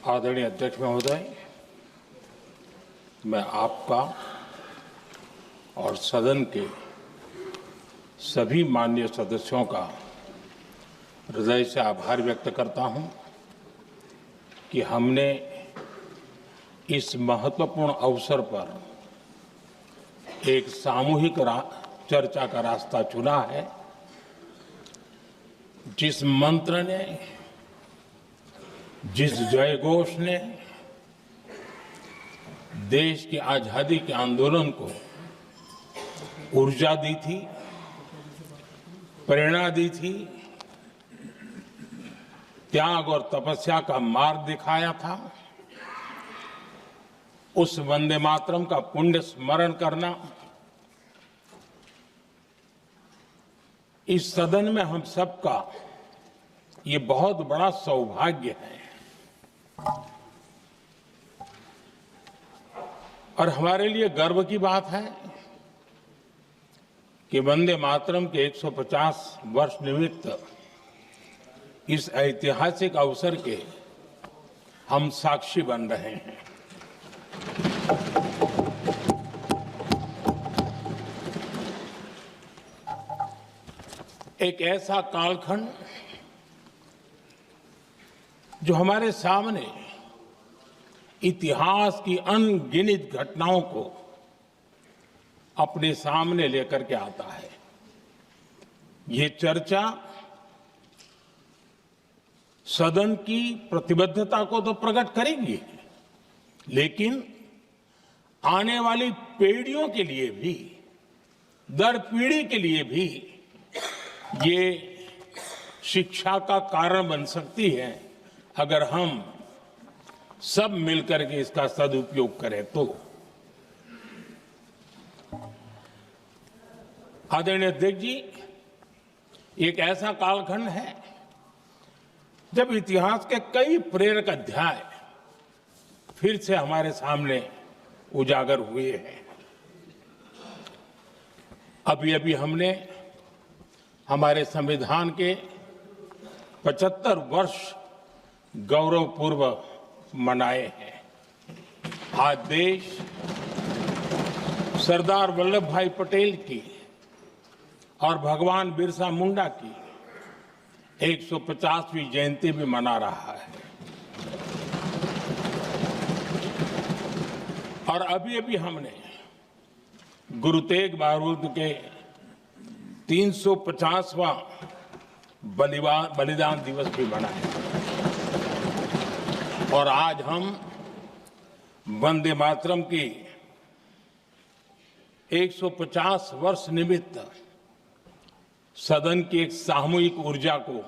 आदरणीय अध्यक्ष महोदय, मैं आपका और सदन के सभी माननीय सदस्यों का हृदय से आभार व्यक्त करता हूं कि हमने इस महत्वपूर्ण अवसर पर एक सामूहिक चर्चा का रास्ता चुना है, जिस मंत्र ने, जिस जयघोष ने देश की आजादी के आंदोलन को ऊर्जा दी थी, प्रेरणा दी थी, त्याग और तपस्या का मार्ग दिखाया था, उस वंदे मातरम का पुण्य स्मरण करना इस सदन में हम सबका ये बहुत बड़ा सौभाग्य है। और हमारे लिए गर्व की बात है कि वंदे मातरम के 150 वर्ष निमित्त इस ऐतिहासिक अवसर के हम साक्षी बन रहे हैं। एक ऐसा कालखंड जो हमारे सामने इतिहास की अनगिनत घटनाओं को अपने सामने लेकर के आता है। ये चर्चा सदन की प्रतिबद्धता को तो प्रकट करेगी, लेकिन आने वाली पीढ़ियों के लिए भी, दर पीढ़ी के लिए भी ये शिक्षा का कारण बन सकती है, अगर हम सब मिलकर के इसका सदुपयोग करें तो। आदरणीय अध्यक्ष जी, एक ऐसा कालखंड है जब इतिहास के कई प्रेरक अध्याय फिर से हमारे सामने उजागर हुए हैं। अभी अभी हमने हमारे संविधान के 75 वर्ष गौरवपूर्व मनाए हैं। आज देश सरदार वल्लभ भाई पटेल की और भगवान बिरसा मुंडा की 150वीं जयंती भी मना रहा है। और अभी अभी हमने गुरु तेग बहादुर के 350वां बलिदान दिवस भी मनाया। और आज हम वंदे मातरम की 150 वर्ष निमित्त सदन की एक सामूहिक ऊर्जा को,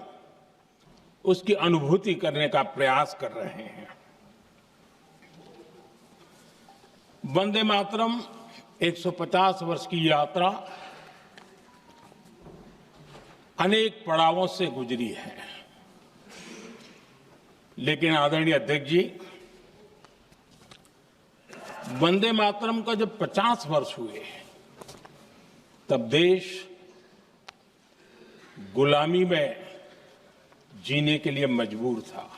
उसकी अनुभूति करने का प्रयास कर रहे हैं। वंदे मातरम 150 वर्ष की यात्रा अनेक पड़ावों से गुजरी है, लेकिन आदरणीय अध्यक्ष जी, वंदे मातरम का जब 50 वर्ष हुए तब देश गुलामी में जीने के लिए मजबूर था।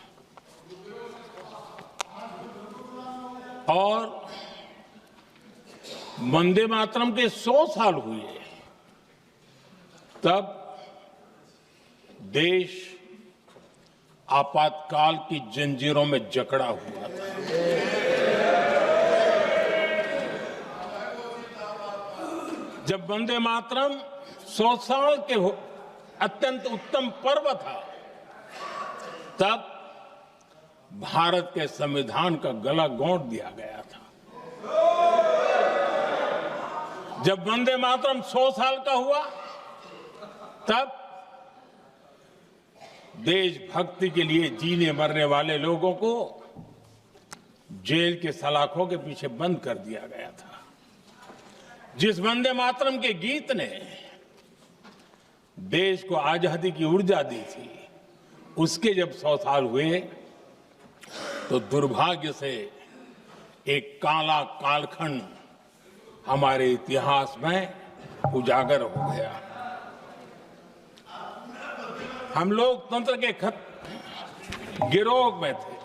और वंदे मातरम के 100 साल हुए तब देश आपातकाल की जंजीरों में जकड़ा हुआ था। जब वंदे मातरम 100 साल के अत्यंत उत्तम पर्व था, तब भारत के संविधान का गला घोंट दिया गया था। जब वंदे मातरम 100 साल का हुआ, तब देशभक्ति के लिए जीने मरने वाले लोगों को जेल के सलाखों के पीछे बंद कर दिया गया था। जिस वंदे मातरम के गीत ने देश को आजादी की ऊर्जा दी थी, उसके जब 100 साल हुए तो दुर्भाग्य से एक काला कालखंड हमारे इतिहास में उजागर हो गया। हम लोकतंत्र के गिरोह में थे,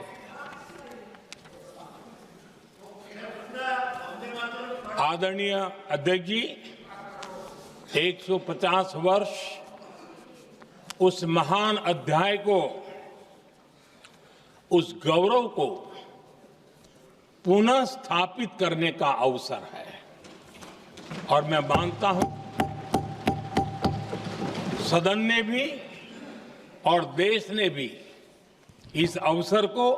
आदरणीय अध्यक्ष जी, 150 वर्ष उस महान अध्याय को, उस गौरव को पुनः स्थापित करने का अवसर है और मैं मानता हूं सदन ने भी और देश ने भी इस अवसर को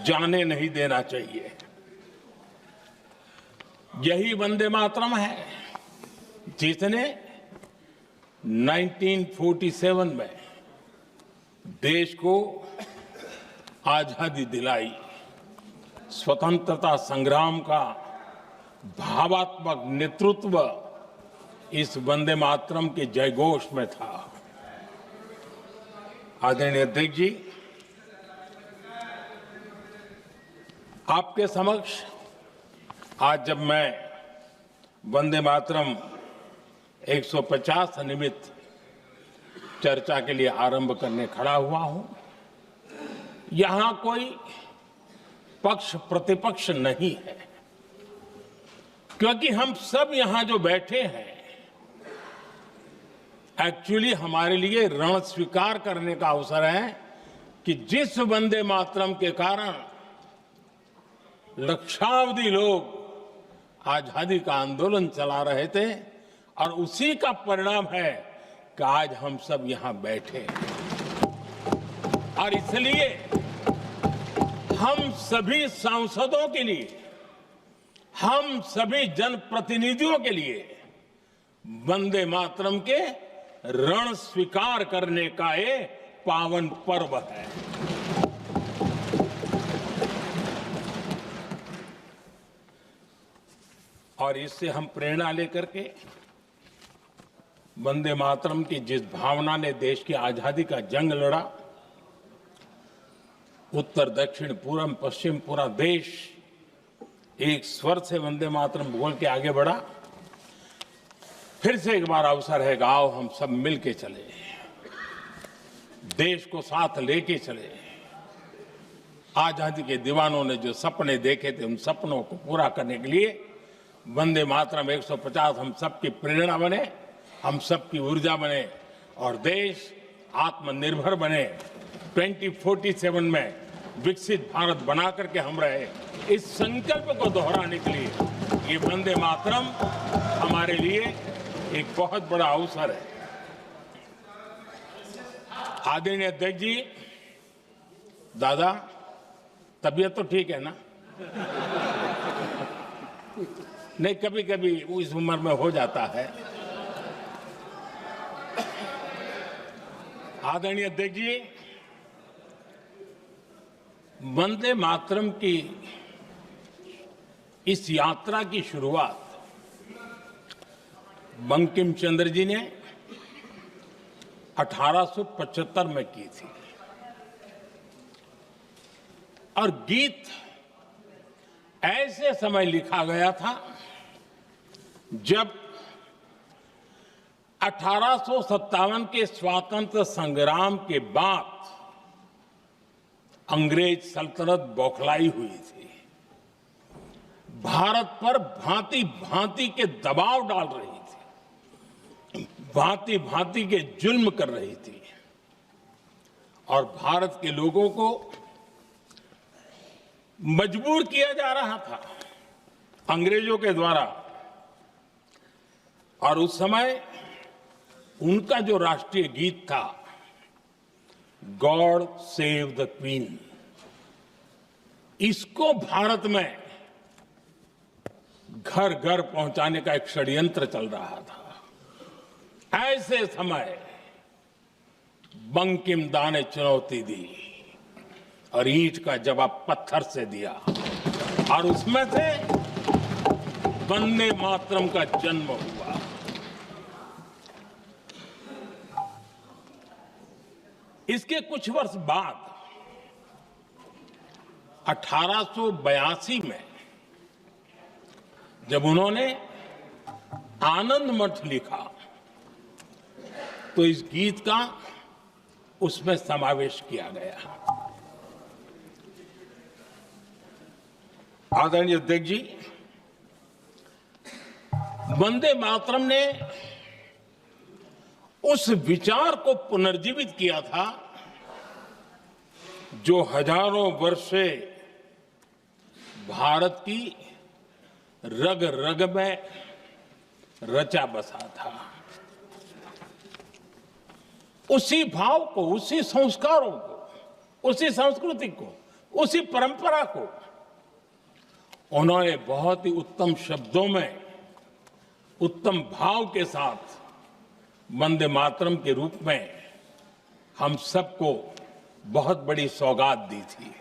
जाने नहीं देना चाहिए। यही वंदे मातरम है जिसने 1947 में देश को आजादी दिलाई। स्वतंत्रता संग्राम का भावात्मक नेतृत्व इस वंदे मातरम के जयघोष में था। आदरणीय अध्यक्ष जी, आपके समक्ष आज जब मैं वंदे मातरम 150 निमित्त चर्चा के लिए आरंभ करने खड़ा हुआ हूं, यहां कोई पक्ष प्रतिपक्ष नहीं है, क्योंकि हम सब यहां जो बैठे हैं एक्चुअली हमारे लिए रण स्वीकार करने का अवसर है कि जिस वंदे मातरम के कारण लक्षावधि लोग आजादी का आंदोलन चला रहे थे और उसी का परिणाम है कि आज हम सब यहां बैठे हैं। और इसलिए हम सभी सांसदों के लिए, हम सभी जनप्रतिनिधियों के लिए वंदे मातरम के रण स्वीकार करने का ये पावन पर्व है। और इससे हम प्रेरणा लेकर के वंदे मातरम की जिस भावना ने देश की आजादी का जंग लड़ा, उत्तर दक्षिण पूर्व पश्चिम पूरा देश एक स्वर से वंदे मातरम बोल के आगे बढ़ा। फिर से एक बार अवसर है, आओ हम सब मिल के चले, देश को साथ लेके चले। आजादी के दीवानों ने जो सपने देखे थे उन सपनों को पूरा करने के लिए वंदे मातरम 150 हम सबकी प्रेरणा बने, हम सबकी ऊर्जा बने और देश आत्मनिर्भर बने। 2047 में विकसित भारत बना करके हम रहे, इस संकल्प को दोहराने के लिए ये वंदे मातरम हमारे लिए एक बहुत बड़ा अवसर है। आदरणीय अध्यक्ष जी, दादा तबीयत तो ठीक है ना? नहीं, कभी कभी इस उम्र में हो जाता है। आदरणीय अध्यक्ष जी, वंदे मातरम की इस यात्रा की शुरुआत बंकिम चंद्र जी ने 1875 में की थी और गीत ऐसे समय लिखा गया था जब 1857 के स्वातंत्र संग्राम के बाद अंग्रेज सल्तनत बौखलाई हुई थी, भारत पर भांति भांति के दबाव डाल रही थी, भांति भांति के जुल्म कर रही थी और भारत के लोगों को मजबूर किया जा रहा था अंग्रेजों के द्वारा। और उस समय उनका जो राष्ट्रीय गीत था, गॉड सेव द क्वीन, इसको भारत में घर घर पहुंचाने का एक षड्यंत्र चल रहा था। ऐसे समय बंकिम दा ने चुनौती दी और ईंट का जवाब पत्थर से दिया और उसमें से वंदे मातरम का जन्म हुआ। इसके कुछ वर्ष बाद 1882 में जब उन्होंने आनंद मठ लिखा तो इस गीत का उसमें समावेश किया गया। आदरणीय अध्यक्ष जी, वंदे मातरम ने उस विचार को पुनर्जीवित किया था जो हजारों वर्ष से भारत की रग रग में रचा बसा था। उसी भाव को, उसी संस्कारों को, उसी संस्कृति को, उसी परंपरा को उन्होंने बहुत ही उत्तम शब्दों में, उत्तम भाव के साथ वंदे मातरम के रूप में हम सबको बहुत बड़ी सौगात दी थी।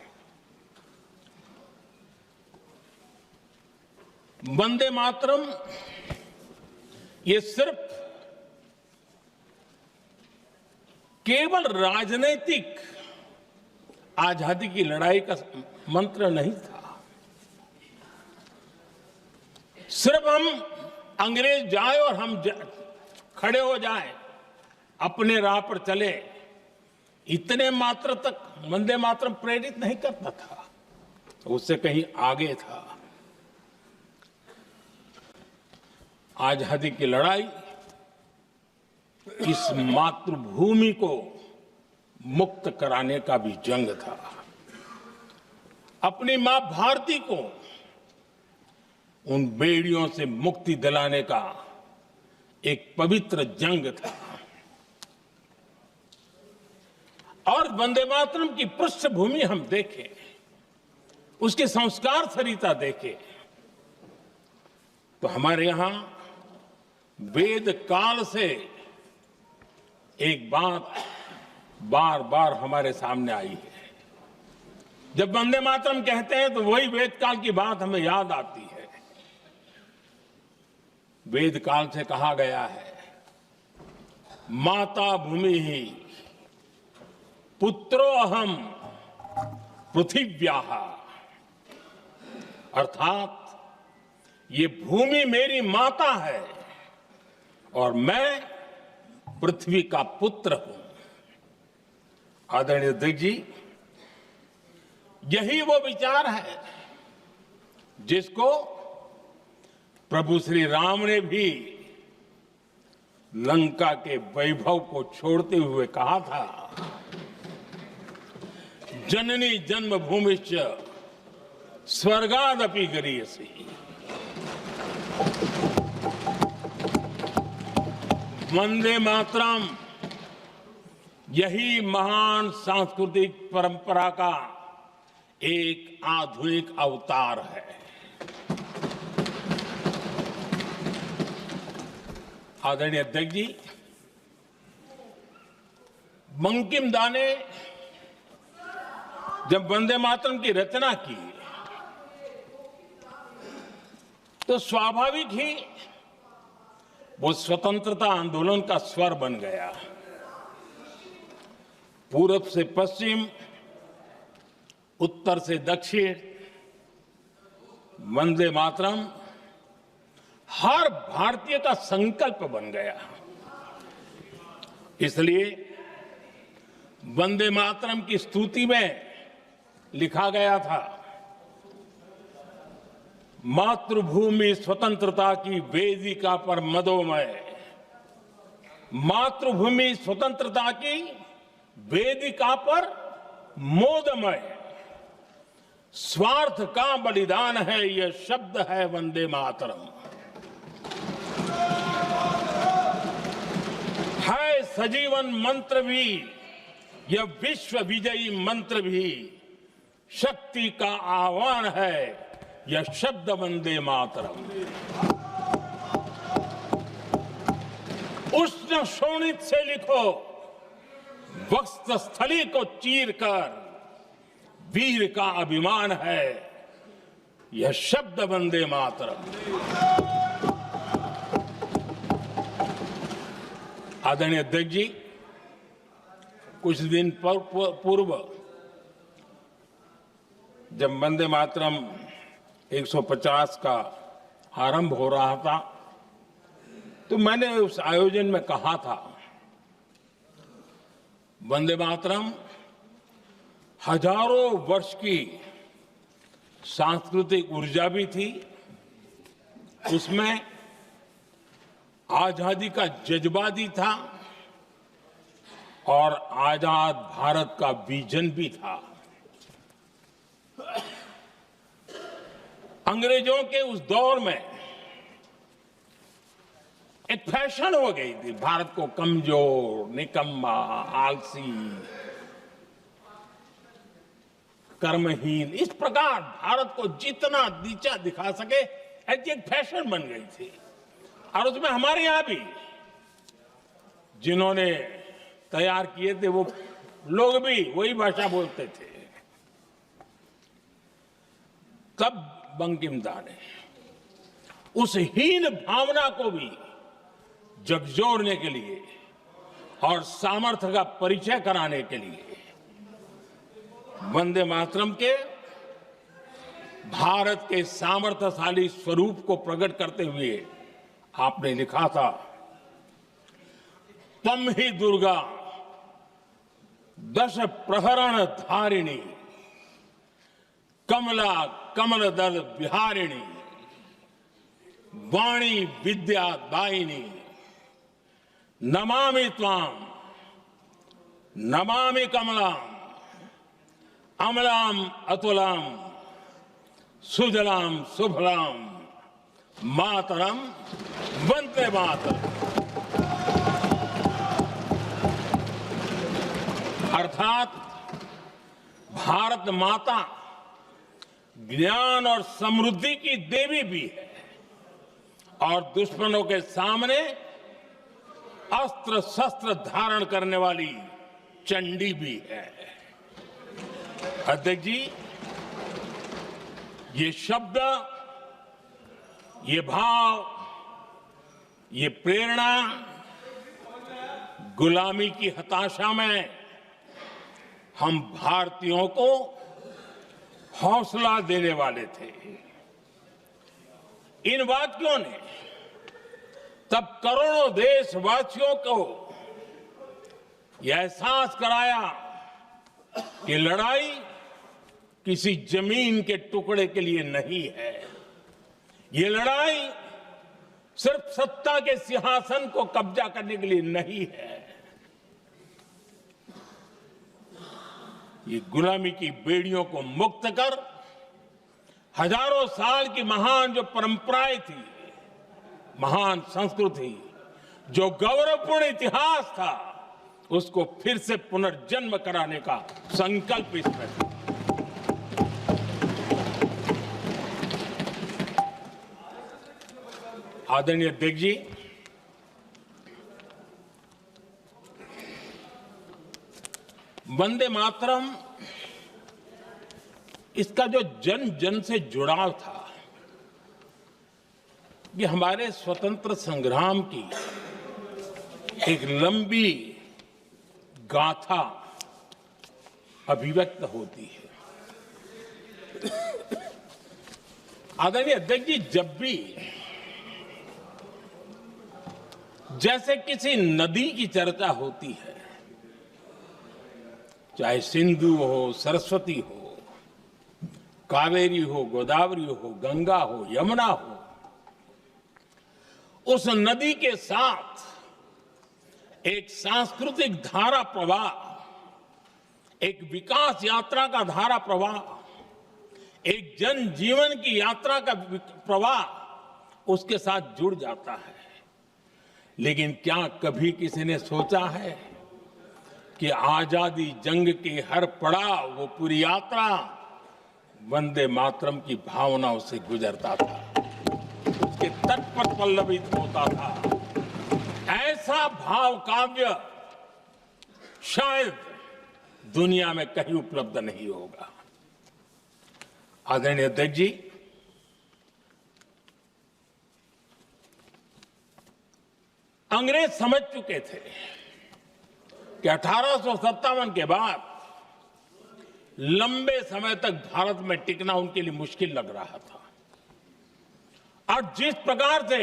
वंदे मातरम ये सिर्फ केवल राजनीतिक आजादी की लड़ाई का मंत्र नहीं था। सिर्फ हम अंग्रेज जाए और हम खड़े हो जाएं, अपने राह पर चले, इतने मात्र तक वंदे मातरम प्रेरित नहीं करता था, उससे कहीं आगे था। आजादी की लड़ाई इस मातृभूमि को मुक्त कराने का भी जंग था। अपनी मां भारती को उन बेड़ियों से मुक्ति दिलाने का एक पवित्र जंग था। और वंदे मातरम की पृष्ठभूमि हम देखें, उसके संस्कार सरिता देखें, तो हमारे यहां वेद काल से एक बात बार बार हमारे सामने आई है। जब वंदे मातरम कहते हैं तो वही वेद काल की बात हमें याद आती है। वेद काल से कहा गया है, माता भूमि ही पुत्रो अहम पृथिव्याः, अर्थात ये भूमि मेरी माता है और मैं पृथ्वी का पुत्र हूं। आदरणीय अध्यक्ष जी, यही वो विचार है जिसको प्रभु श्री राम ने भी लंका के वैभव को छोड़ते हुए कहा था, जननी जन्मभूमिश्च स्वर्गादपि गरीयसी। वंदे मातरम यही महान सांस्कृतिक परंपरा का एक आधुनिक अवतार है। आदरणीय अध्यक्ष जी, बंकिम दा ने जब वंदे मातरम की रचना की तो स्वाभाविक ही वो स्वतंत्रता आंदोलन का स्वर बन गया। पूरब से पश्चिम, उत्तर से दक्षिण, वंदे मातरम हर भारतीय का संकल्प बन गया। इसलिए वंदे मातरम की स्तुति में लिखा गया था, मातृभूमि स्वतंत्रता की वेदिका पर मदोमय, मातृभूमि स्वतंत्रता की वेदिका पर मोदमय, स्वार्थ का बलिदान है यह शब्द है वंदे मातरम। है सजीवन मंत्र भी यह विश्व विजयी मंत्र भी, शक्ति का आह्वान है यह शब्द वंदे मातरम। उष्ण शोणित से लिखो, वक्षस्थली को चीरकर, वीर का अभिमान है यह शब्द वंदे मातरम। आदरणीय अध्यक्ष जी, कुछ दिन पूर्व जब वंदे मातरम 150 का आरंभ हो रहा था तो मैंने उस आयोजन में कहा था, वंदे मातरम हजारों वर्ष की सांस्कृतिक ऊर्जा भी थी, उसमें आजादी का जज्बा भी था और आजाद भारत का विजन भी था। अंग्रेजों के उस दौर में एक फैशन हो गई थी भारत को कमजोर, निकम्मा, आलसी, कर्महीन, इस प्रकार भारत को जितना नीचा दिखा सके ऐसी एक फैशन बन गई थी। और उसमें हमारे यहां भी जिन्होंने तैयार किए थे वो लोग भी वही भाषा बोलते थे। तब बंकिम दा ने उस हीन भावना को भी झकझोरने के लिए और सामर्थ्य का परिचय कराने के लिए वंदे मातरम के भारत के सामर्थ्यशाली स्वरूप को प्रकट करते हुए आपने लिखा था, तम ही दुर्गा दश प्रहरण धारिणी, कमला कमल दल विहारिणी, वाणी विद्या दायिनी, नमामि त्वाम नमामि कमलाम, अमलाम अतुलाम, सुजलाम सुफलाम, मातरम वंदे मातरम। अर्थात भारत माता ज्ञान और समृद्धि की देवी भी है और दुश्मनों के सामने अस्त्र शस्त्र धारण करने वाली चंडी भी है। अध्यक्ष जी, ये शब्द, ये भाव, ये प्रेरणा गुलामी की हताशा में हम भारतीयों को हौसला देने वाले थे। इन वाक्यों ने तब करोड़ों देशवासियों को यह एहसास कराया कि लड़ाई किसी जमीन के टुकड़े के लिए नहीं है। ये लड़ाई सिर्फ सत्ता के सिंहासन को कब्जा करने के लिए नहीं है। ये गुलामी की बेड़ियों को मुक्त कर हजारों साल की महान जो परंपराएं थी, महान संस्कृति, जो गौरवपूर्ण इतिहास था, उसको फिर से पुनर्जन्म कराने का संकल्प इसमें था। आदरणीय अध्यक्ष जी, वंदे मातरम, इसका जो जन जन से जुड़ाव था, ये हमारे स्वतंत्र संग्राम की एक लंबी गाथा अभिव्यक्त होती है। आदरणीय अध्यक्ष जी, जब भी जैसे किसी नदी की चर्चा होती है, चाहे सिंधु हो, सरस्वती हो, कावेरी हो, गोदावरी हो, गंगा हो, यमुना हो, उस नदी के साथ एक सांस्कृतिक धारा प्रवाह, एक विकास यात्रा का धारा प्रवाह, एक जन जीवन की यात्रा का प्रवाह उसके साथ जुड़ जाता है। लेकिन क्या कभी किसी ने सोचा है कि आजादी जंग के हर पड़ाव, वो पूरी यात्रा वंदे मातरम की भावनाओं से गुजरता था, उसके तट पर पल्लवित होता था। ऐसा भाव काव्य शायद दुनिया में कहीं उपलब्ध नहीं होगा। आदरणीय अध्यक्ष जी, अंग्रेज समझ चुके थे कि 1857 के बाद लंबे समय तक भारत में टिकना उनके लिए मुश्किल लग रहा था। और जिस प्रकार से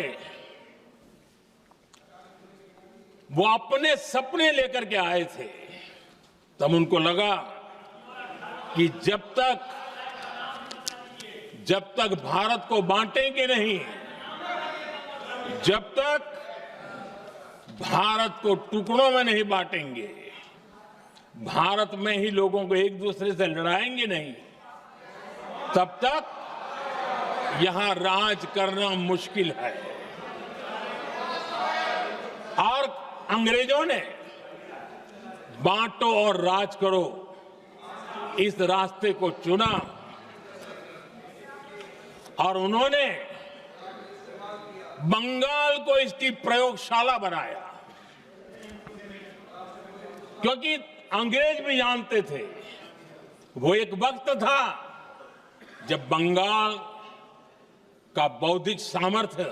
वो अपने सपने लेकर के आए थे, तब उनको लगा कि जब तक भारत को बांटेंगे नहीं, जब तक भारत को टुकड़ों में नहीं बांटेंगे, भारत में ही लोगों को एक दूसरे से लड़ाएंगे नहीं, तब तक यहां राज करना मुश्किल है। और अंग्रेजों ने बांटो और राज करो इस रास्ते को चुना और उन्होंने बंगाल को इसकी प्रयोगशाला बनाया, क्योंकि अंग्रेज भी जानते थे वो एक वक्त था जब बंगाल का बौद्धिक सामर्थ्य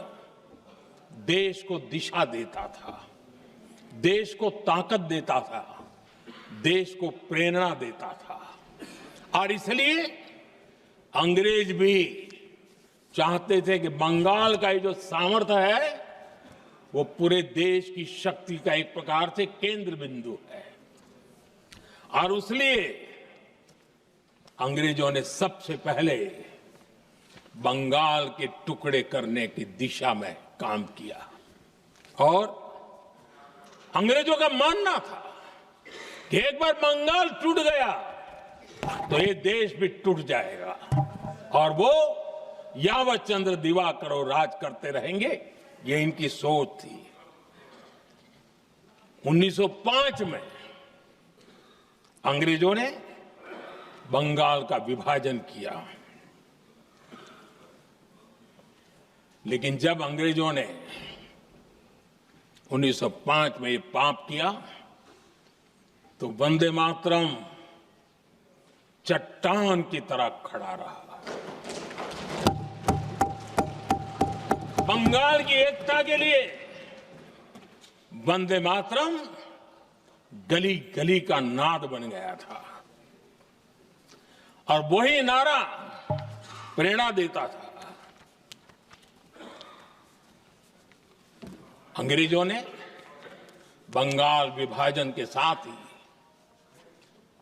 देश को दिशा देता था, देश को ताकत देता था, देश को प्रेरणा देता था। और इसलिए अंग्रेज भी चाहते थे कि बंगाल का ये जो सामर्थ्य है वो पूरे देश की शक्ति का एक प्रकार से केंद्र बिंदु है। और इसलिए अंग्रेजों ने सबसे पहले बंगाल के टुकड़े करने की दिशा में काम किया और अंग्रेजों का मानना था कि एक बार बंगाल टूट गया तो ये देश भी टूट जाएगा और वो यावत चंद्र दिवाकर राज करते रहेंगे, ये इनकी सोच थी। 1905 में अंग्रेजों ने बंगाल का विभाजन किया, लेकिन जब अंग्रेजों ने 1905 में ये पाप किया तो वंदे मातरम चट्टान की तरह खड़ा रहा। बंगाल की एकता के लिए वंदे मातरम गली गली का नाद बन गया था और वही नारा प्रेरणा देता था। अंग्रेजों ने बंगाल विभाजन के साथ ही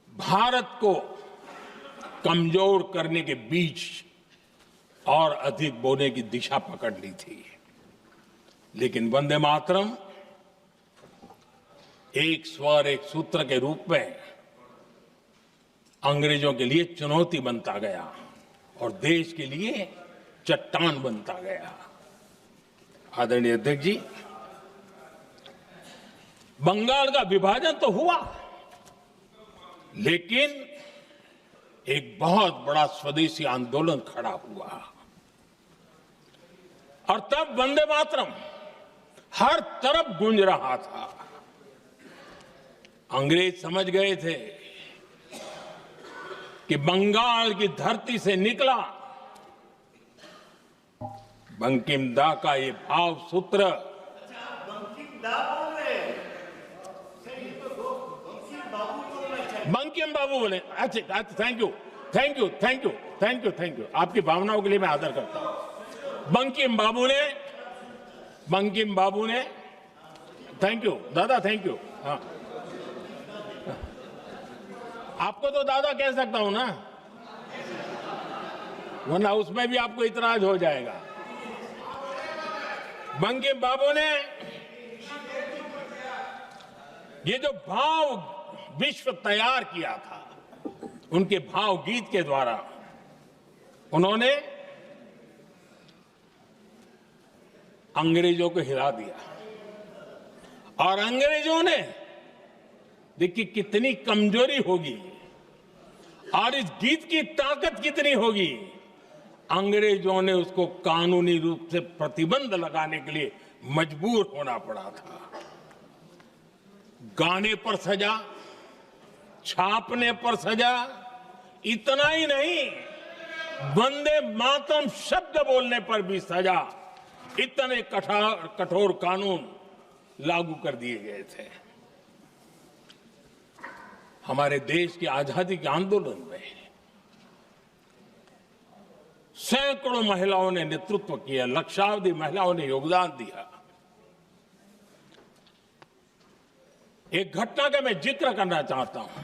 भारत को कमजोर करने के बीच और अधिक बोने की दिशा पकड़ ली थी, लेकिन वंदे मातरम एक स्वर एक सूत्र के रूप में अंग्रेजों के लिए चुनौती बनता गया और देश के लिए चट्टान बनता गया। आदरणीय अध्यक्ष जी, बंगाल का विभाजन तो हुआ, लेकिन एक बहुत बड़ा स्वदेशी आंदोलन खड़ा हुआ और तब वंदे मातरम हर तरफ गूंज रहा था। अंग्रेज समझ गए थे कि बंगाल की धरती से निकला बंकिम दा का ये भाव सूत्र बंकिम बाबू बोले। अच्छा, thank you thank you thank you thank you thank you, आपकी भावनाओं के लिए मैं आदर करता हूं। बंकिम बाबू ने थैंक यू दादा, थैंक यू। हाँ, आपको तो दादा कह सकता हूं ना, वरना उसमें भी आपको इतराज हो जाएगा। बंकिम बाबू ने ये जो भाव विश्व तैयार किया था, उनके भाव गीत के द्वारा उन्होंने अंग्रेजों को हिला दिया और अंग्रेजों ने देखिए कितनी कमजोरी होगी और इस गीत की ताकत कितनी होगी। अंग्रेजों ने उसको कानूनी रूप से प्रतिबंध लगाने के लिए मजबूर होना पड़ा था। गाने पर सजा, छापने पर सजा, इतना ही नहीं वंदे मातरम शब्द बोलने पर भी सजा। इतने कठोर कानून लागू कर दिए गए थे। हमारे देश की आजादी के आंदोलन में सैकड़ों महिलाओं ने नेतृत्व किया, लक्षावधि महिलाओं ने योगदान दिया। एक घटना का मैं जिक्र करना चाहता हूं।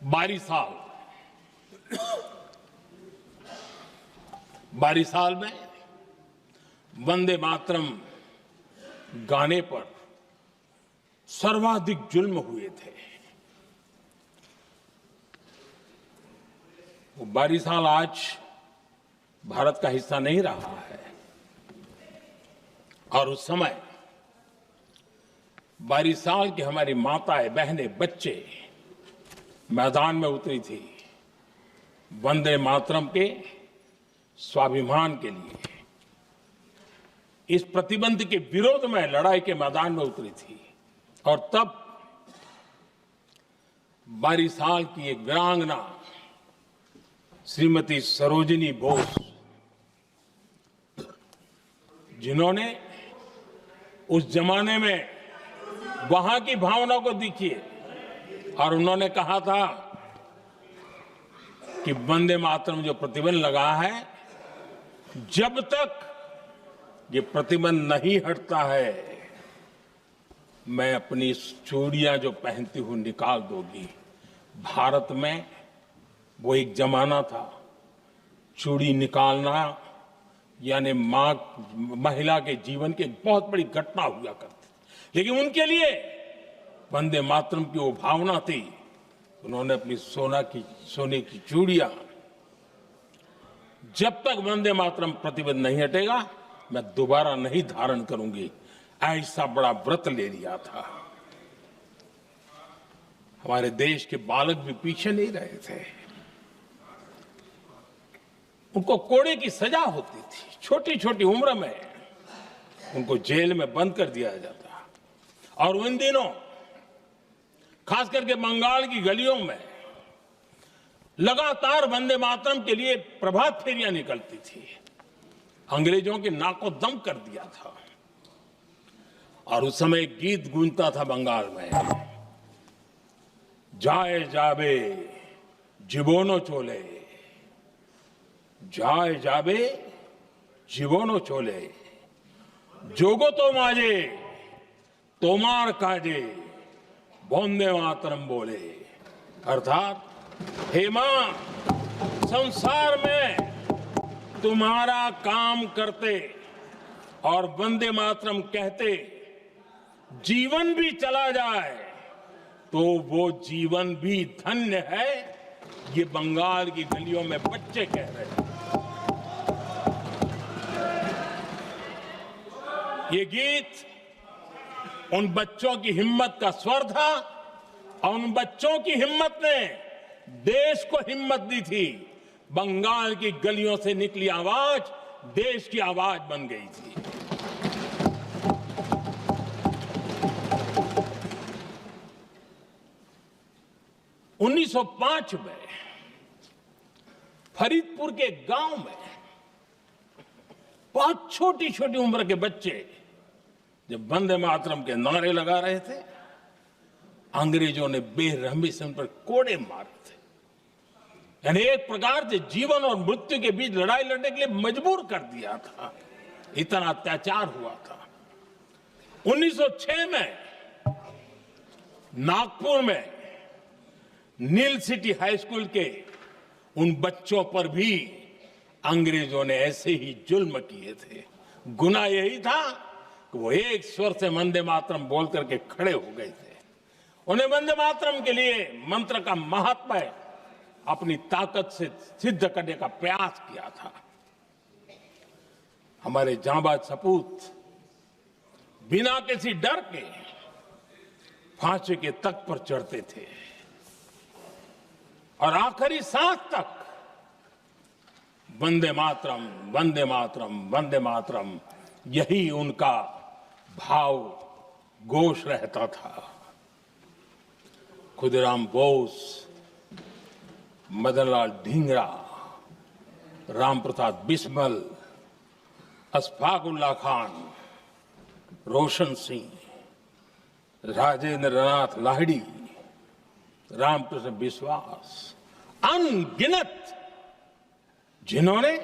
22 साल में वंदे मातरम गाने पर सर्वाधिक जुल्म हुए थे। वो बारिशाल आज भारत का हिस्सा नहीं रहा है और उस समय बारिशाल की हमारी माताएं, बहनें, बच्चे मैदान में उतरी थी वंदे मातरम के स्वाभिमान के लिए। इस प्रतिबंध के विरोध में लड़ाई के मैदान में उतरी थी और तब बारिशाल की एक वीरांगना श्रीमती सरोजिनी बोस, जिन्होंने उस जमाने में वहां की भावना को देखिए और उन्होंने कहा था कि वंदे मातरम जो प्रतिबंध लगा है, जब तक ये प्रतिबंध नहीं हटता है मैं अपनी चूड़ियां जो पहनती हूं निकाल दूंगी। भारत में वो एक जमाना था, चूड़ी निकालना यानी महिला के जीवन की एक बहुत बड़ी घटना हुआ करती, लेकिन उनके लिए वंदे मातरम की वो भावना थी। उन्होंने अपनी सोने की चूड़ियां, जब तक वंदे मातरम प्रतिबंध नहीं हटेगा मैं दोबारा नहीं धारण करूंगी, ऐसा बड़ा व्रत ले लिया था। हमारे देश के बालक भी पीछे नहीं रहे थे। उनको कोड़े की सजा होती थी, छोटी छोटी उम्र में उनको जेल में बंद कर दिया जाता। और उन दिनों खास करके बंगाल की गलियों में लगातार वंदे मातरम के लिए प्रभात फेरियां निकलती थी। अंग्रेजों के नाको दम कर दिया था। और उस समय गीत गूंजता था बंगाल में, जाए जाबे जीवोनो चोले, जाए जाबे जीवोनो चोले, जोगो तो माजे तोमार काजे वंदे मातरम बोले। अर्थात हे मां, संसार में तुम्हारा काम करते और वंदे मातरम कहते जीवन भी चला जाए तो वो जीवन भी धन्य है। ये बंगाल की गलियों में बच्चे कह रहे हैं। ये गीत उन बच्चों की हिम्मत का स्वर था और उन बच्चों की हिम्मत ने देश को हिम्मत दी थी। बंगाल की गलियों से निकली आवाज देश की आवाज बन गई थी। उन्नीस 1905 में फरीदपुर के गांव में बहुत छोटी छोटी उम्र के बच्चे जब वंदे मातरम के नारे लगा रहे थे, अंग्रेजों ने बेरहमी से उन पर कोड़े मारे थे। यानी एक प्रकार से जीवन और मृत्यु के बीच लड़ाई लड़ने के लिए मजबूर कर दिया था। इतना अत्याचार हुआ था। 1906 में नागपुर में नील सिटी हाई स्कूल के उन बच्चों पर भी अंग्रेजों ने ऐसे ही जुल्म किए थे। गुनाह यही था कि वो एक स्वर से वंदे मातरम बोल करके खड़े हो गए थे। उन्हें वंदे मातरम के लिए मंत्र का महात्म्य अपनी ताकत से सिद्ध करने का प्रयास किया था। हमारे जांबाज सपूत बिना किसी डर के फांसी के तख्त पर चढ़ते थे और आखिरी सांस तक वंदे मातरम, वंदे मातरम, वंदे मातरम, यही उनका भाव घोष रहता था। खुदीराम बोस, मदनलाल ढींगरा, राम प्रसाद बिस्मल, अशफाकुल्ला खान, रोशन सिंह, राजेंद्र नाथ लाहिड़ी, रामकृष्ण विश्वास, अनगिनत जिन्होंने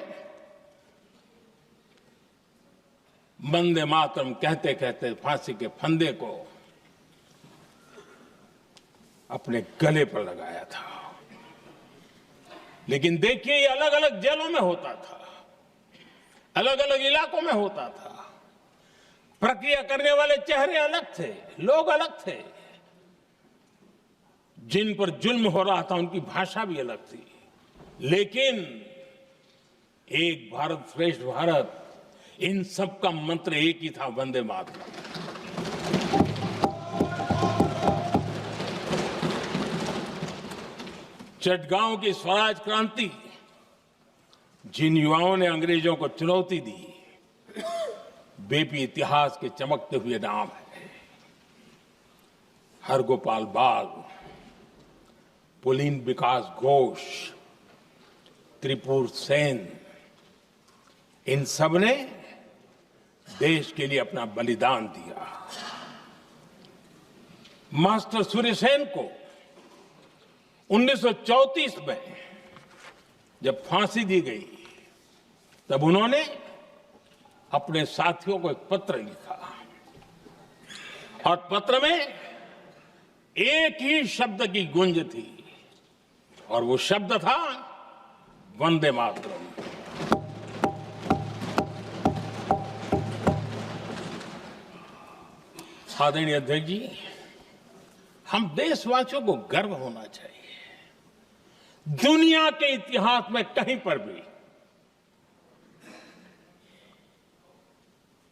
वंदे मातरम कहते कहते फांसी के फंदे को अपने गले पर लगाया था। लेकिन देखिए, ये अलग अलग जेलों में होता था, अलग अलग इलाकों में होता था। प्रक्रिया करने वाले चेहरे अलग थे, लोग अलग थे, जिन पर जुल्म हो रहा था उनकी भाषा भी अलग थी, लेकिन एक भारत श्रेष्ठ भारत, इन सब का मंत्र एक ही था, वंदे मातरम। चटगांव की स्वराज क्रांति, जिन युवाओं ने अंग्रेजों को चुनौती दी, वे भी इतिहास के चमकते हुए नाम है। हरगोपाल बाग, पुलिन विकास घोष, त्रिपुर सेन, इन सब ने देश के लिए अपना बलिदान दिया। मास्टर सूर्यसेन को 1934 में जब फांसी दी गई, तब उन्होंने अपने साथियों को एक पत्र लिखा और पत्र में एक ही शब्द की गूंज थी और वो शब्द था वंदे मातरम। आदरणीय अध्यक्ष जी, हम देशवासियों को गर्व होना चाहिए। दुनिया के इतिहास में कहीं पर भी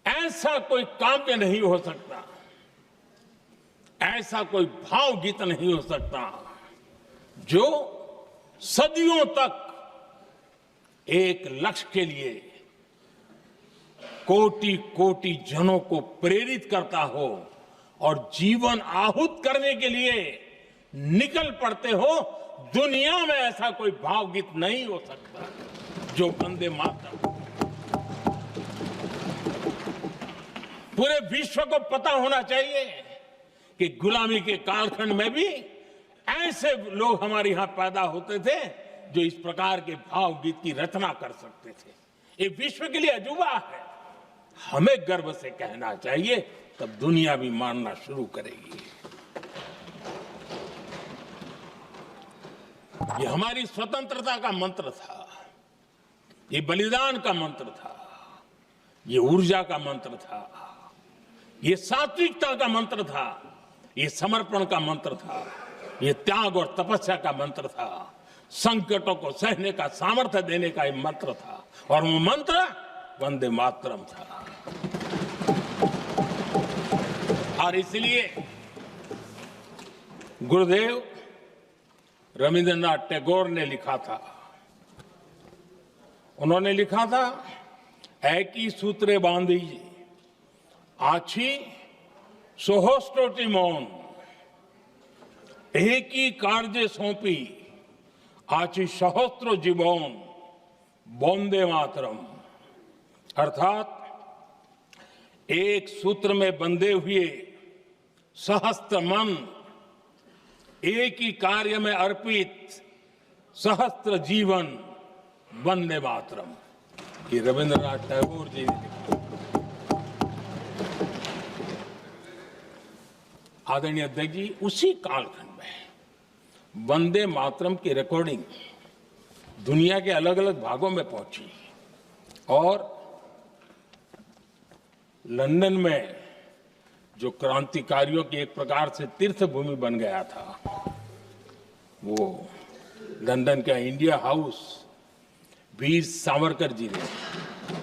ऐसा कोई काव्य नहीं हो सकता, ऐसा कोई भावगीत नहीं हो सकता जो सदियों तक एक लक्ष्य के लिए कोटि कोटि जनों को प्रेरित करता हो और जीवन आहूत करने के लिए निकल पड़ते हो। दुनिया में ऐसा कोई भावगीत नहीं हो सकता जो वंदे मातरम। पूरे विश्व को पता होना चाहिए कि गुलामी के कालखंड में भी ऐसे लोग हमारे यहां पैदा होते थे जो इस प्रकार के भावगीत की रचना कर सकते थे। ये विश्व के लिए अजूबा है, हमें गर्व से कहना चाहिए, तब दुनिया भी मानना शुरू करेगी। ये हमारी स्वतंत्रता का मंत्र था, ये बलिदान का मंत्र था, ये ऊर्जा का मंत्र था, ये सात्विकता का मंत्र था, ये समर्पण का मंत्र था, ये त्याग और तपस्या का मंत्र था, संकटों को सहने का सामर्थ्य देने का ये मंत्र था, और वो मंत्र वंदे मातरम था। और इसलिए गुरुदेव रविंद्रनाथ टैगोर ने लिखा था, उन्होंने लिखा था, एकी सूत्रे बांधी आछी सोहोस्टोटी मौन, एक ही कार्य सौंपी आची सहस्त्र जीवन वंदे मातरम। अर्थात एक सूत्र में बंधे हुए सहस्त्र मन, एक ही कार्य में अर्पित सहस्त्र जीवन वंदे मातरम। ये रविंद्रनाथ टैगोर जी ने लिखा। आदरणीय अध्यक्ष जी, उसी कालखंड में वंदे मातरम की रिकॉर्डिंग दुनिया के अलग अलग भागों में पहुंची और लंदन में जो क्रांतिकारियों की एक प्रकार से तीर्थ भूमि बन गया था, वो लंदन का इंडिया हाउस, वीर सावरकर जी ने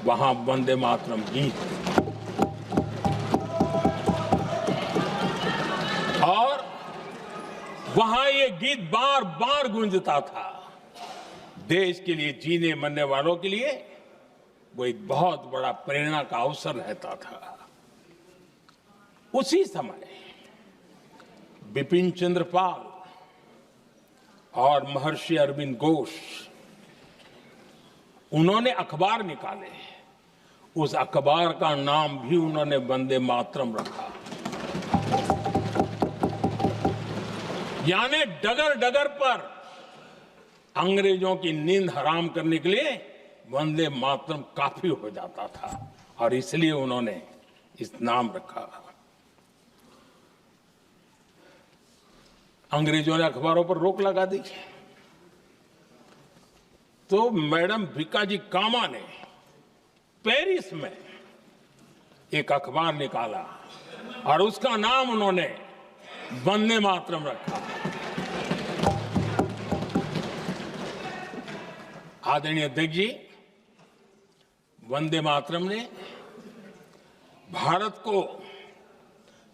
वहां वंदे मातरम गीत और वहां ये गीत बार बार गूंजता था। देश के लिए जीने मरने वालों के लिए वो एक बहुत बड़ा प्रेरणा का अवसर रहता था। उसी समय बिपिन चंद्र पाल और महर्षि अरविंद घोष, उन्होंने अखबार निकाले, उस अखबार का नाम भी उन्होंने वंदे मातरम रखा। यानी डगर डगर पर अंग्रेजों की नींद हराम करने के लिए वंदे मातरम काफी हो जाता था और इसलिए उन्होंने इस नाम रखा। अंग्रेजों ने अखबारों पर रोक लगा दी तो मैडम भिकाजी कामा ने पेरिस में एक अखबार निकाला और उसका नाम उन्होंने वंदे मातरम रखा। आदरणीय अध्यक्ष जी, वंदे मातरम ने भारत को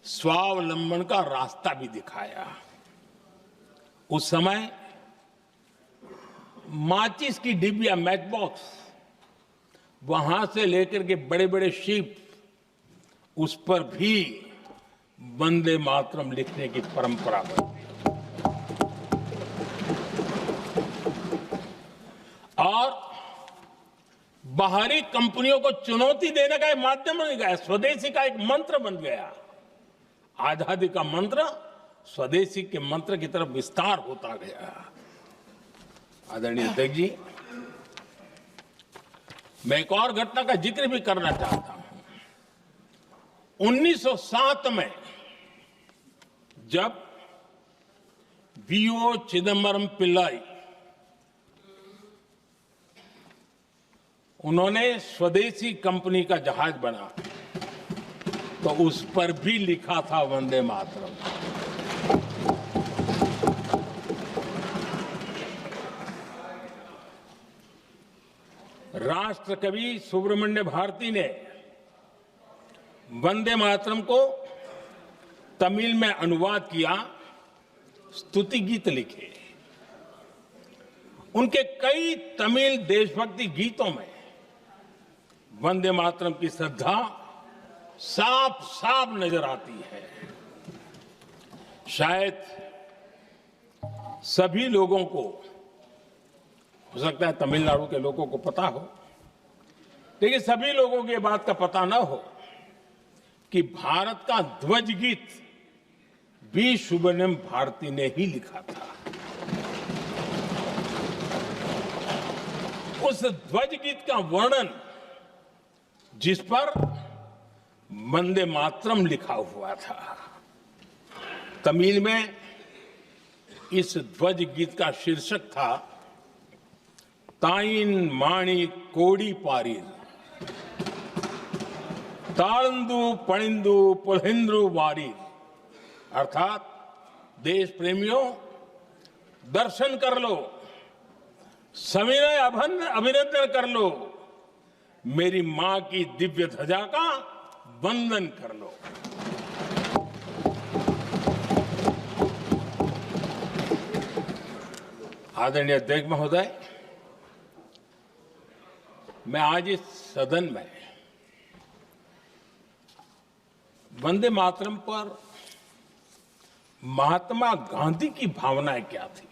स्वावलंबन का रास्ता भी दिखाया। उस समय माचिस की डिबिया, मैच बॉक्स, वहां से लेकर के बड़े बड़े शिप, उस पर भी वंदे मातरम लिखने की परंपरा बनी और बाहरी कंपनियों को चुनौती देने का एक माध्यम बन गया, स्वदेशी का एक मंत्र बन गया। आजादी का मंत्र स्वदेशी के मंत्र की तरफ विस्तार होता गया। आदरणीय अध्यक्ष जी, मैं एक और घटना का जिक्र भी करना चाहता हूं। 1907 में जब वीओ चिदम्बरम पिल्लाई उन्होंने स्वदेशी कंपनी का जहाज बना तो उस पर भी लिखा था वंदे मातरम। राष्ट्र कवि सुब्रमण्य भारती ने वंदे मातरम को तमिल में अनुवाद किया, स्तुति गीत लिखे। उनके कई तमिल देशभक्ति गीतों में वंदे मातरम की श्रद्धा साफ साफ नजर आती है। शायद सभी लोगों को, हो सकता है तमिलनाडु के लोगों को पता हो, लेकिन सभी लोगों को ये बात का पता न हो कि भारत का ध्वज गीत वी सुब्रमण्यम भारती ने ही लिखा था। उस ध्वज गीत का वर्णन जिस पर वंदे मातरम लिखा हुआ था, तमिल में इस ध्वज गीत का शीर्षक था ताइन माणी कोड़ी पारीर, तालंदु पणिंदु पुलहिंद्रु वारीर। अर्थात देश प्रेमियों, दर्शन कर लो, सविनय अभिनंदन कर लो, मेरी मां की दिव्य ध्वजा का वंदन कर लो। आदरणीय अध्यक्ष महोदय, मैं आज इस सदन में वंदे मातरम पर महात्मा गांधी की भावनाएं क्या थी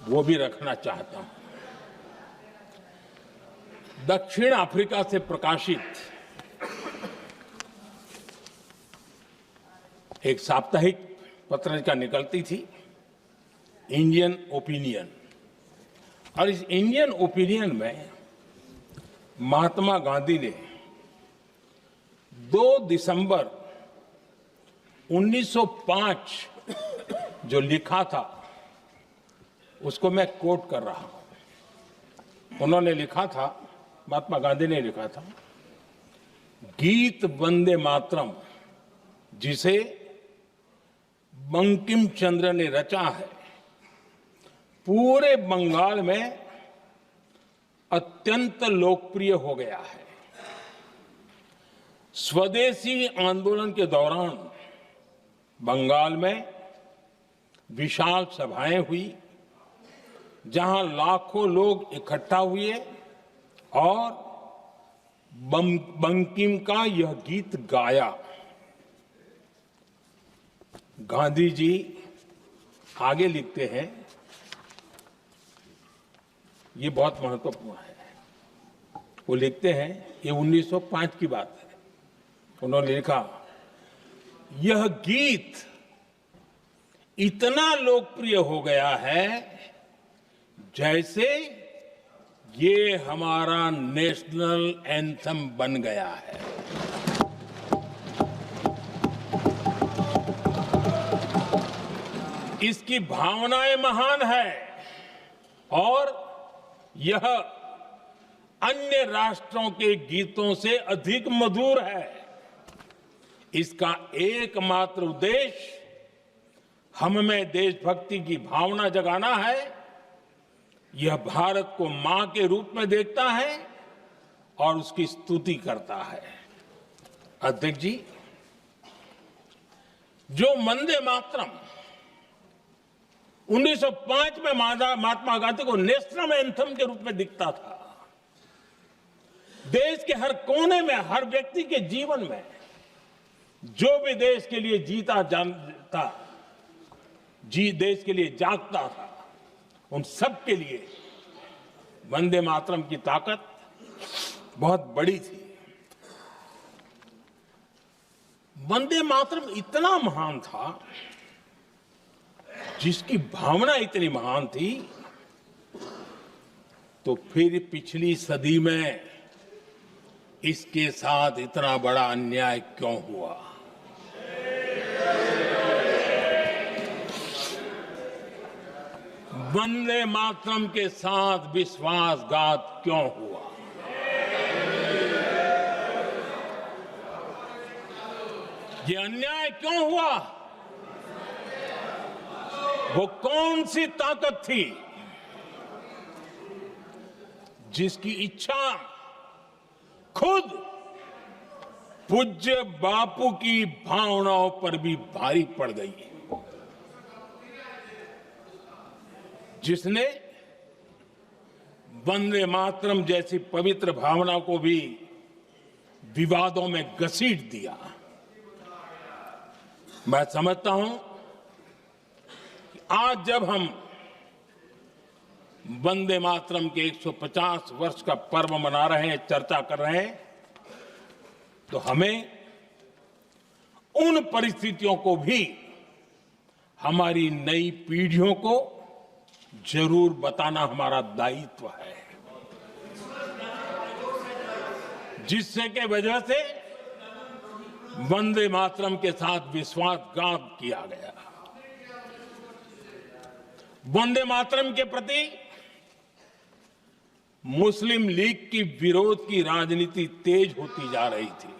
वो भी रखना चाहता हूं। दक्षिण अफ्रीका से प्रकाशित एक साप्ताहिक पत्रिका निकलती थी, इंडियन ओपिनियन, और इस इंडियन ओपिनियन में महात्मा गांधी ने 2 दिसंबर 1905 जो लिखा था उसको मैं कोट कर रहा हूं। उन्होंने लिखा था, महात्मा गांधी ने लिखा था, गीत वंदे मातरम जिसे बंकिम चंद्र ने रचा है, पूरे बंगाल में अत्यंत लोकप्रिय हो गया है। स्वदेशी आंदोलन के दौरान बंगाल में विशाल सभाएं हुई जहां लाखों लोग इकट्ठा हुए और बंकिम का यह गीत गाया। गांधी जी आगे लिखते हैं, ये बहुत महत्वपूर्ण है। वो लिखते हैं, ये 1905 की बात है। उन्होंने लिखा, यह गीत इतना लोकप्रिय हो गया है जैसे ये हमारा नेशनल एंथम बन गया है। इसकी भावनाएं महान है और यह अन्य राष्ट्रों के गीतों से अधिक मधुर है। इसका एकमात्र उद्देश्य हम में देशभक्ति की भावना जगाना है। यह भारत को मां के रूप में देखता है और उसकी स्तुति करता है। अध्यक्ष जी, जो वंदे मातरम 1905 में महात्मा गांधी को नेशनल एंथम के रूप में दिखता था, देश के हर कोने में, हर व्यक्ति के जीवन में जो भी देश के लिए जीता जानता, देश के लिए जागता था, उन सब के लिए वंदे मातरम की ताकत बहुत बड़ी थी। वंदे मातरम इतना महान था, जिसकी भावना इतनी महान थी, तो फिर पिछली सदी में इसके साथ इतना बड़ा अन्याय क्यों हुआ? वंदे मातरम के साथ विश्वासघात क्यों हुआ? ये अन्याय क्यों हुआ? वो कौन सी ताकत थी जिसकी इच्छा खुद पूज्य बापू की भावनाओं पर भी भारी पड़ गई, जिसने वंदे मातरम जैसी पवित्र भावना को भी विवादों में घसीट दिया? मैं समझता हूं कि आज जब हम वंदे मातरम के 150 वर्ष का पर्व मना रहे हैं, चर्चा कर रहे हैं, तो हमें उन परिस्थितियों को भी हमारी नई पीढ़ियों को जरूर बताना हमारा दायित्व है, जिससे के वजह से वंदे मातरम के साथ विश्वासघात किया गया। वंदे मातरम के प्रति मुस्लिम लीग की विरोध की राजनीति तेज होती जा रही थी।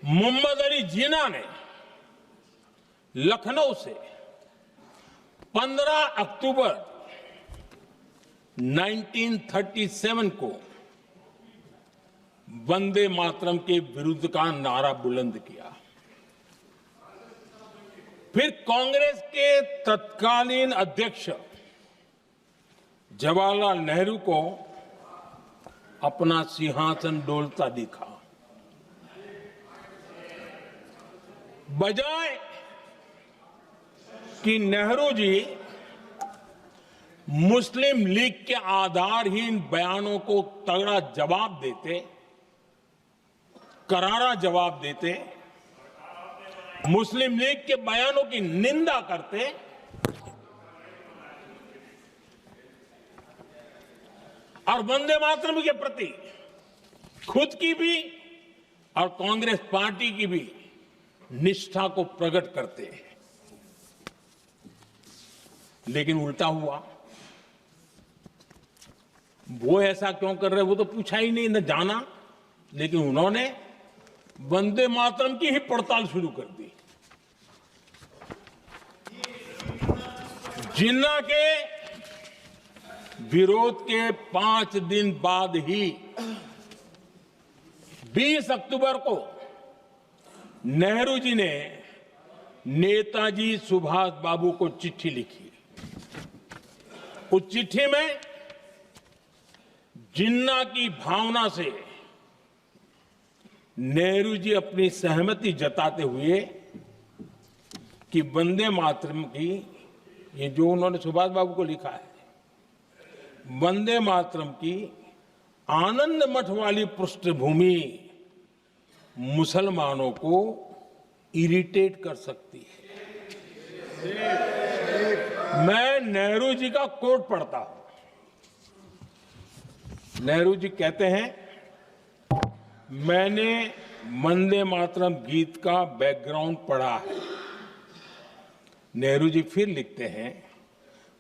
मोहम्मद अली जिन्ना ने लखनऊ से 15 अक्टूबर 1937 को वंदे मातरम के विरुद्ध का नारा बुलंद किया। फिर कांग्रेस के तत्कालीन अध्यक्ष जवाहरलाल नेहरू को अपना सिंहासन डोलता दिखा। बजाय कि नेहरू जी मुस्लिम लीग के आधारहीन बयानों को तगड़ा जवाब देते, करारा जवाब देते, मुस्लिम लीग के बयानों की निंदा करते, और वंदे मातरम के प्रति खुद की भी और कांग्रेस पार्टी की भी निष्ठा को प्रकट करते, लेकिन उल्टा हुआ। वो ऐसा क्यों कर रहे, वो तो पूछा ही नहीं, न जाना, लेकिन उन्होंने वंदे मातरम की ही पड़ताल शुरू कर दी। जिन्ना के विरोध के 5 दिन बाद ही 20 अक्टूबर को नेहरू जी ने नेताजी सुभाष बाबू को चिट्ठी लिखी। उस चिट्ठी में जिन्ना की भावना से नेहरू जी अपनी सहमति जताते हुए कि वंदे मातरम की, ये जो उन्होंने सुभाष बाबू को लिखा है, वंदे मातरम की आनंद मठ वाली पृष्ठभूमि मुसलमानों को इरिटेट कर सकती है। मैं नेहरू जी का कोट पढ़ता हूं। नेहरू जी कहते हैं, मैंने वंदे मातरम गीत का बैकग्राउंड पढ़ा है। नेहरू जी फिर लिखते हैं,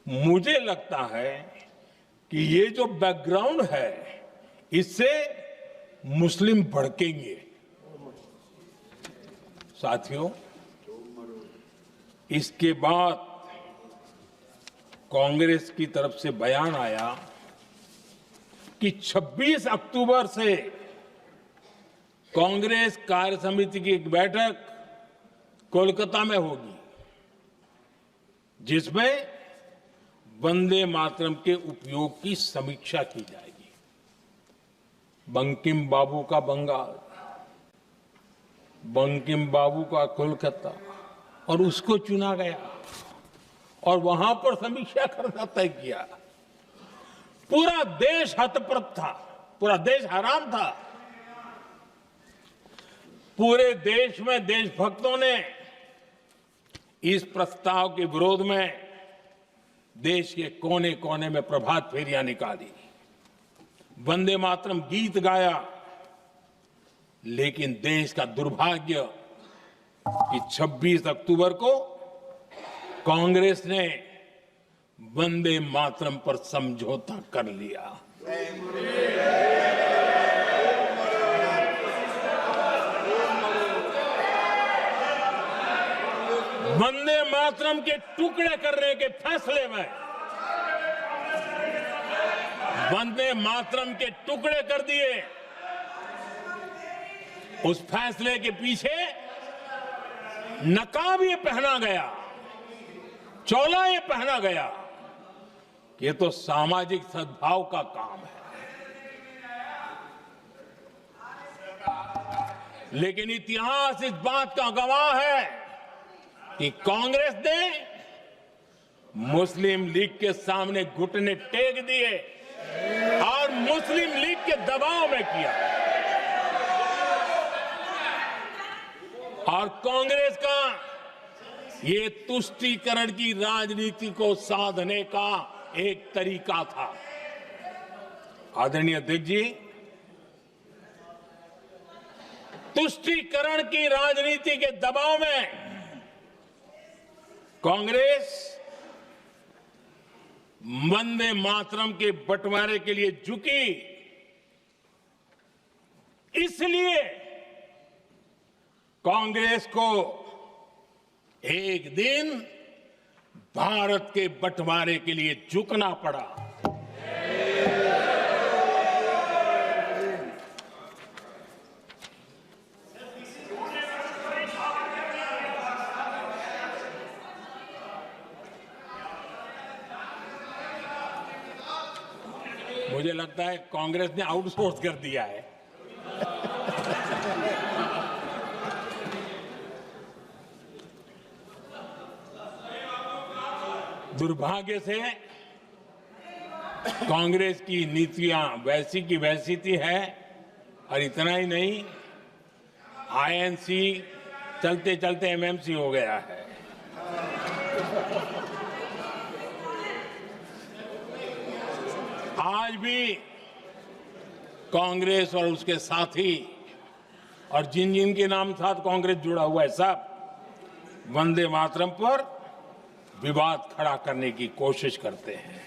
मुझे लगता है कि ये जो बैकग्राउंड है, इससे मुस्लिम भड़केंगे। साथियों, इसके बाद कांग्रेस की तरफ से बयान आया कि 26 अक्टूबर से कांग्रेस कार्य समिति की एक बैठक कोलकाता में होगी, जिसमें वंदे मातरम के उपयोग की समीक्षा की जाएगी। बंकिम बाबू का बंगाल, बंकिम बाबू का कोलकाता, और उसको चुना गया और वहां पर समीक्षा करना तय किया। पूरा देश हतप्रभ था, पूरा देश हैरान था। पूरे देश में देशभक्तों ने इस प्रस्ताव के विरोध में देश के कोने कोने में प्रभात फेरियां निकाली, वंदे मातरम गीत गाया। लेकिन देश का दुर्भाग्य कि 26 अक्टूबर को कांग्रेस ने वंदे मातरम पर समझौता कर लिया। वंदे मातरम के टुकड़े करने के फैसले में, वंदे मातरम के टुकड़े कर दिए। उस फैसले के पीछे नकाब ये पहना गया, चोला ये पहना गया कि ये तो सामाजिक सद्भाव का काम है। लेकिन इतिहास इस बात का गवाह है कि कांग्रेस ने मुस्लिम लीग के सामने घुटने टेक दिए और मुस्लिम लीग के दबाव में किया। और कांग्रेस का ये तुष्टीकरण की राजनीति को साधने का एक तरीका था। आदरणीय अध्यक्ष जी, तुष्टीकरण की राजनीति के दबाव में कांग्रेस वंदे मातरम के बंटवारे के लिए झुकी। इसलिए कांग्रेस को एक दिन भारत के बंटवारे के लिए झुकना पड़ा। मुझे लगता है कांग्रेस ने आउटसोर्स कर दिया है। दुर्भाग्य से कांग्रेस की नीतियां वैसी की वैसी थी है, और इतना ही नहीं, आईएनसी चलते चलते एमएमसी हो गया है। आज भी कांग्रेस और उसके साथी और जिन जिन के नाम साथ कांग्रेस जुड़ा हुआ है, सब वंदे मातरम पर विवाद खड़ा करने की कोशिश करते हैं।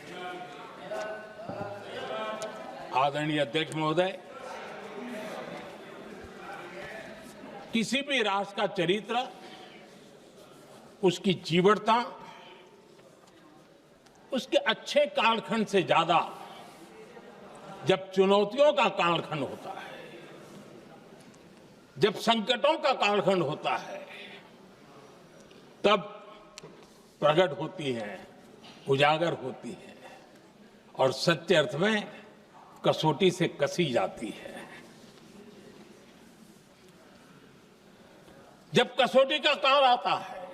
आदरणीय अध्यक्ष महोदय, किसी भी राष्ट्र का चरित्र, उसकी जीवटता, उसके अच्छे कालखंड से ज्यादा जब चुनौतियों का कालखंड होता है, जब संकटों का कालखंड होता है, तब प्रकट होती है, उजागर होती है और सच्चे अर्थ में कसौटी से कसी जाती है। जब कसौटी का काल आता है,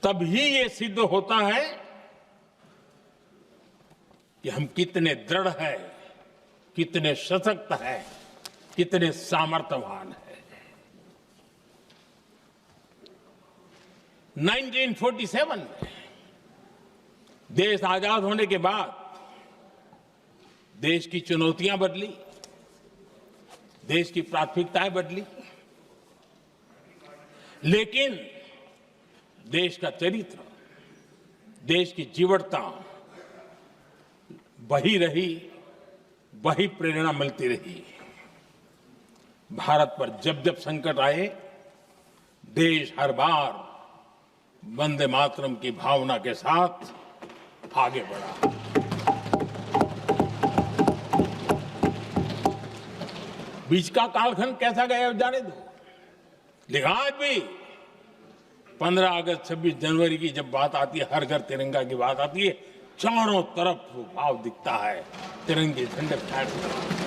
तब ही ये सिद्ध होता है कि हम कितने दृढ़ हैं, कितने सशक्त हैं, कितने सामर्थ्यवान हैं। 1947 में देश आजाद होने के बाद देश की चुनौतियां बदली, देश की प्राथमिकताएं बदली, लेकिन देश का चरित्र, देश की जीवटता वही रही, वही प्रेरणा मिलती रही। भारत पर जब जब संकट आए, देश हर बार वंदे मातरम की भावना के साथ आगे बढ़ा। बीच का कालखंड कैसा गया जाने दो, लेकिन आज भी 15 अगस्त 26 जनवरी की जब बात आती है, हर घर तिरंगा की बात आती है, चारों तरफ वो भाव दिखता है, तिरंगे झंडे फहराते।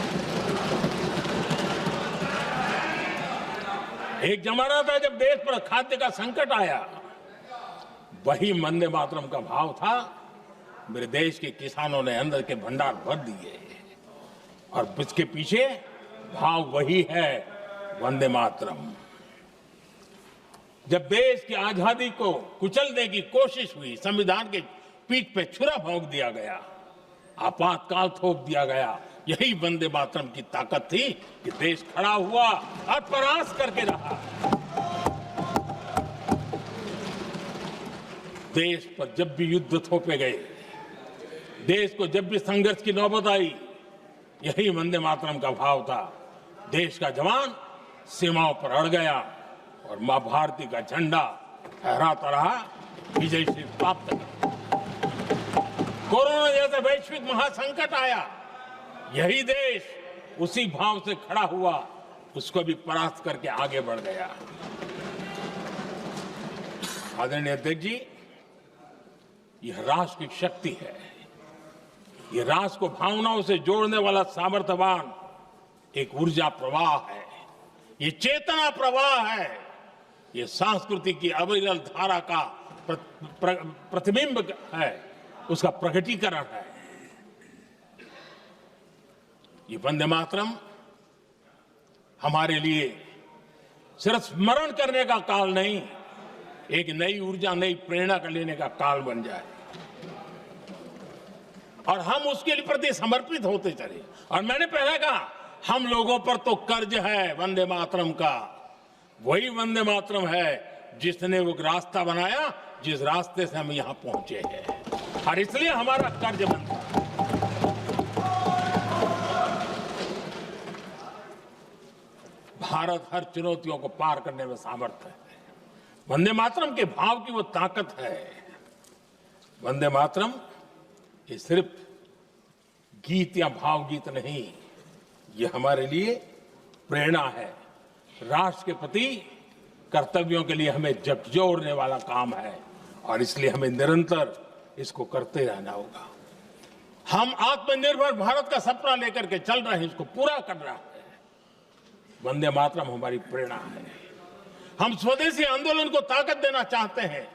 एक जमाना था जब देश पर खाद्य का संकट आया, वही वंदे मातरम का भाव था। मेरे देश के किसानों ने अंदर के भंडार भर दिए और इसके पीछे भाव वही है, वंदे मातरम। जब देश की आजादी को कुचलने की कोशिश हुई, संविधान के पीठ पे छुरा भोंक दिया गया, आपातकाल थोप दिया गया, यही वंदे मातरम की ताकत थी कि देश खड़ा हुआ और प्रयास करके रहा। देश पर जब भी युद्ध थोपे गए, देश को जब भी संघर्ष की नौबत आई, यही वंदे मातरम का भाव था। देश का जवान सीमाओं पर अड़ गया और मां भारती का झंडा फहराता रहा, विजय से प्राप्त किया। कोरोना जैसे वैश्विक महासंकट आया, यही देश उसी भाव से खड़ा हुआ, उसको भी परास्त करके आगे बढ़ गया। आदरणीय अध्यक्ष जी, यह राष्ट्र की शक्ति है, यह राष्ट्र को भावनाओं से जोड़ने वाला सामर्थ्यवान एक ऊर्जा प्रवाह है, ये चेतना प्रवाह है, ये संस्कृति की अविरल धारा का प्रतिबिंब है, उसका प्रकटीकरण है। ये वंदे मातरम हमारे लिए सिर्फ स्मरण करने का काल नहीं, एक नई ऊर्जा, नई प्रेरणा का लेने का काल बन जाए और हम उसके लिए प्रति समर्पित होते चले। और मैंने पहले कहा, हम लोगों पर तो कर्ज है वंदे मातरम का। वही वंदे मातरम है जिसने वो रास्ता बनाया, जिस रास्ते से हम यहां पहुंचे हैं, और इसलिए हमारा कर्ज बनता है। भारत हर चुनौतियों को पार करने में सामर्थ है। वंदे मातरम के भाव की वो ताकत है। वंदे मातरम ये सिर्फ गीत या भावगीत नहीं, ये हमारे लिए प्रेरणा है। राष्ट्र के प्रति कर्तव्यों के लिए हमें झकझोरने वाला काम है और इसलिए हमें निरंतर इसको करते रहना होगा। हम आत्मनिर्भर भारत का सपना लेकर के चल रहे हैं, इसको पूरा कर रहा है। वंदे मातरम हमारी प्रेरणा है। हम स्वदेशी आंदोलन को ताकत देना चाहते हैं।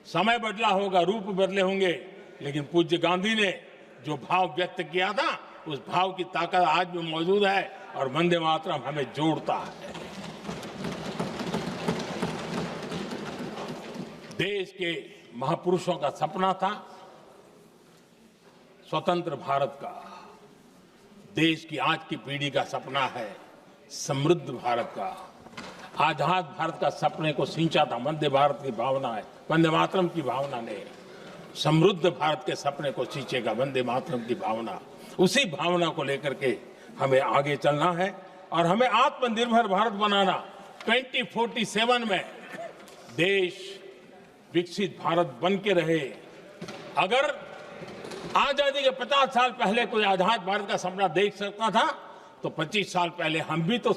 समय बदला होगा, रूप बदले होंगे, लेकिन पूज्य गांधी ने जो भाव व्यक्त किया था, उस भाव की ताकत आज भी मौजूद है और वंदे मातरम हमें जोड़ता है। देश के महापुरुषों का सपना था स्वतंत्र भारत का। देश की आज की पीढ़ी का सपना है समृद्ध भारत का। आजाद भारत का सपने को सिंचा था वंदे भारत की भावना है, वंदे मातरम की भावना ने। समृद्ध भारत के सपने को सिंचेगा वंदे मातरम की भावना। उसी भावना को लेकर के हमें आगे चलना है और हमें आत्मनिर्भर भारत बनाना। 2047 में देश विकसित भारत बन के रहे। अगर आजादी के 50 साल पहले कोई आजाद भारत का सपना देख सकता था, तो 25 साल पहले हम भी तो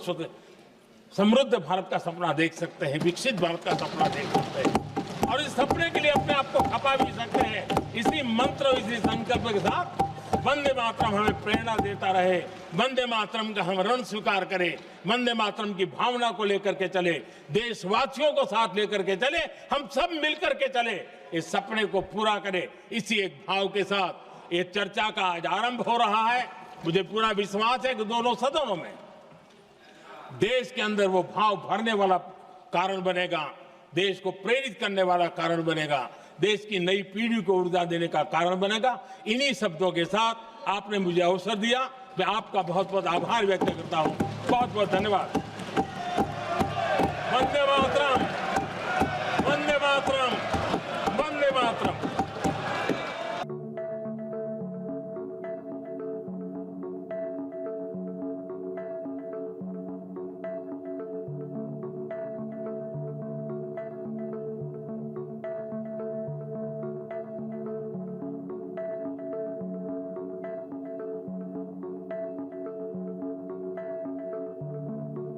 समृद्ध भारत का सपना देख सकते हैं, विकसित भारत का सपना देख सकते हैं और इस सपने के लिए अपने आप को खपा भी सकते हैं। इसी मंत्र, इसी संकल्प के साथ वंदे मातरम हमें प्रेरणा देता रहे। वंदे मातरम का हम ऋण स्वीकार करें, वंदे मातरम की भावना को लेकर के चले, देशवासियों को साथ लेकर के चले, हम सब मिलकर के चले, इस सपने को पूरा करें। इसी एक भाव के साथ ये चर्चा का आज आरंभ हो रहा है। मुझे पूरा विश्वास है कि दोनों सदनों में देश के अंदर वो भाव भरने वाला कारण बनेगा, देश को प्रेरित करने वाला कारण बनेगा, देश की नई पीढ़ी को ऊर्जा देने का कारण बनेगा। इन्हीं शब्दों के साथ आपने मुझे अवसर दिया, मैं आपका बहुत बहुत आभार व्यक्त करता हूं। बहुत बहुत धन्यवाद। वंदे मातरम, वंदे मातरम।